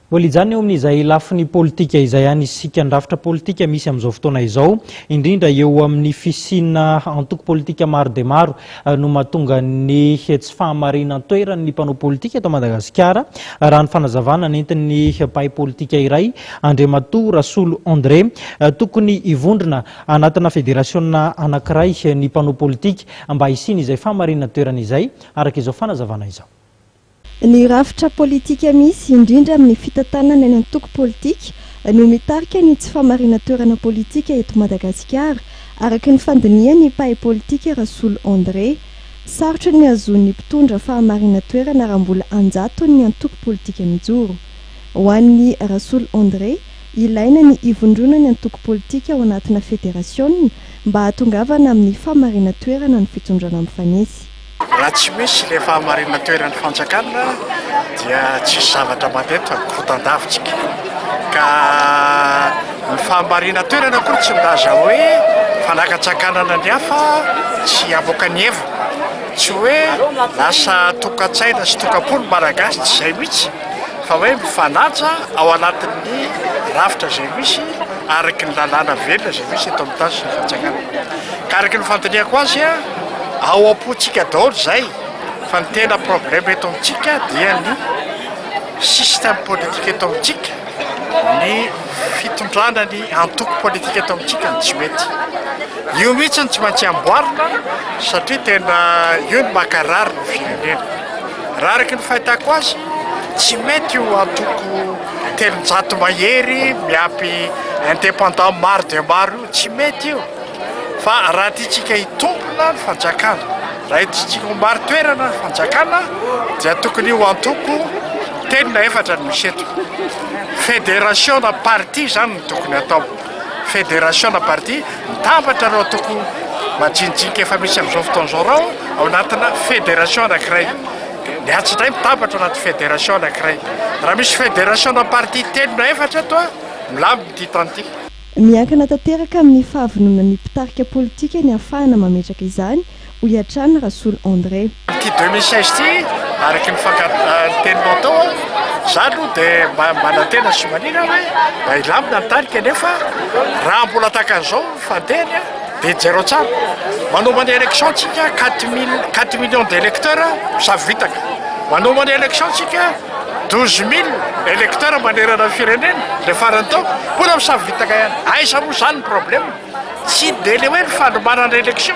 Mbola ijany eo amin'izay lafiny politika izay any isika ndrafitra politika misy amin'izao fotoana izao, indrindra eo amin'ny fisina antoko politika maro dia maro no mahatonga ny tsy fahamarinana toeran'ny mpanao politika eto Madagasikara. Raha ny fanazavana nentin'ny mpahay politika iray Andriamatoa Rasolo André tokony hivondrona anatina federasiona anankiray ny mpanao politika mba hisiny izay fahamarinana toerana izay araka izao fanazavana izao. Ny rafitra politika misy indrindra amin'ny fitantanana ny antoko politika no mitarika ny tsy fahamarinana toerana politika eto Madagasikara araka ny fandiniany mpahay politika Rasolo André. Sarotra ny azon'ny mpitondra fahamarinana toerana raha mbola anjatony antoko politika mijoro. Ho an'ny Rasolo André, ilaina ny ivondrona ny antoko politika ao anatina federasiona mba hatongavana amin'ny fahamarinana toerana ny fitondrana mifanesy. Raha tsy misy ilay fahamarinana toeran'ny fanjakana dia tsisy zavatra mandeha fa kotan-davitsika. Ka ny fahamarinana toerana koa tsy milaza hoe fanaka-tsakanana ny hafa tsy aboaka ny heva. Tsy hoe lasa tokantsaina sy tokam-pony malagasy tsy izay mihitsy, fa hoe mifanaja ao anatin'ny rafitra izay misy araky ny lalàna velona izay misy eto amin'ny tany sy ny fanjakana. Ka araky ny fandiniako azy ao am-pontsika daholo izay, fa ny tena problème eto amintsika dia ny système politique eto amintsika, ny fitondrana ny antoko politika eto amintsika ny tsy mety. Io mihitsy ny tsy maintsy amboarina satria tena io ny makarary ny firenena. Raha araky ny fahitako azy, tsy mety io antoko telonjato mahery miampy indépendant maro dia maro io, tsy mety io. Fa raha tiantsika hitombona ny fanjakana, raha tiantsika ho maro toerana ny fanjakana, dia tokony ho antoko telo na efatra ny misy eto. Fédération na parti zany ny tokony atao. Fédération na parti mitambatra ireo antoko majinijinika efa misy amin'izao fotoan'izao rao ao anatina fédération anankiray. Ny atsindray mitambatra anaty fédération anankiray. Raha misy fédération na parti telo na efatra eto milaminy ity tany ity. Miankina tanteraka amin'ny fahavononan'ny mpitarika politika ny ahafahana mametraka izany ho iatrana Rasolo André. Ity 2016 ity araky ny teninao tao zany aloha dia manantena sy manina hoe mba ilamina ny tany kanefa raha mbola tahaka an'izao fandehany dia zéro tsara. Manomana élection tsika 4 millions d'électeurs savitaka. Manomana élection tsika 12 000 électeurs manerana ny firenena le farany tao mbola misavitaka ihany. Aiza moa zany ny problème, tsy dia le hoe ny fanomanana élection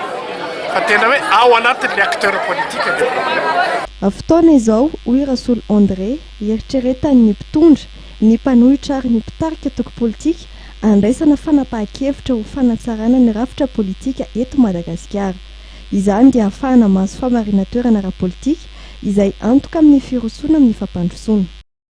fa tena hoe ao anatin'ny acteur politique le problème. Fotoana izao hoy Rasolo André eritreretan'ny mpitondra ny mpanohitra ary ny mpitarika antoko politika andraisana fanapahan-kevitra ho fanatsarana ny rafitra politika eto Madagasikara. Izany dia ahafahana mahazo fahamarinana toerana ara-politika izay antoka amin'ny firosoana amin'ny fampandrosoana.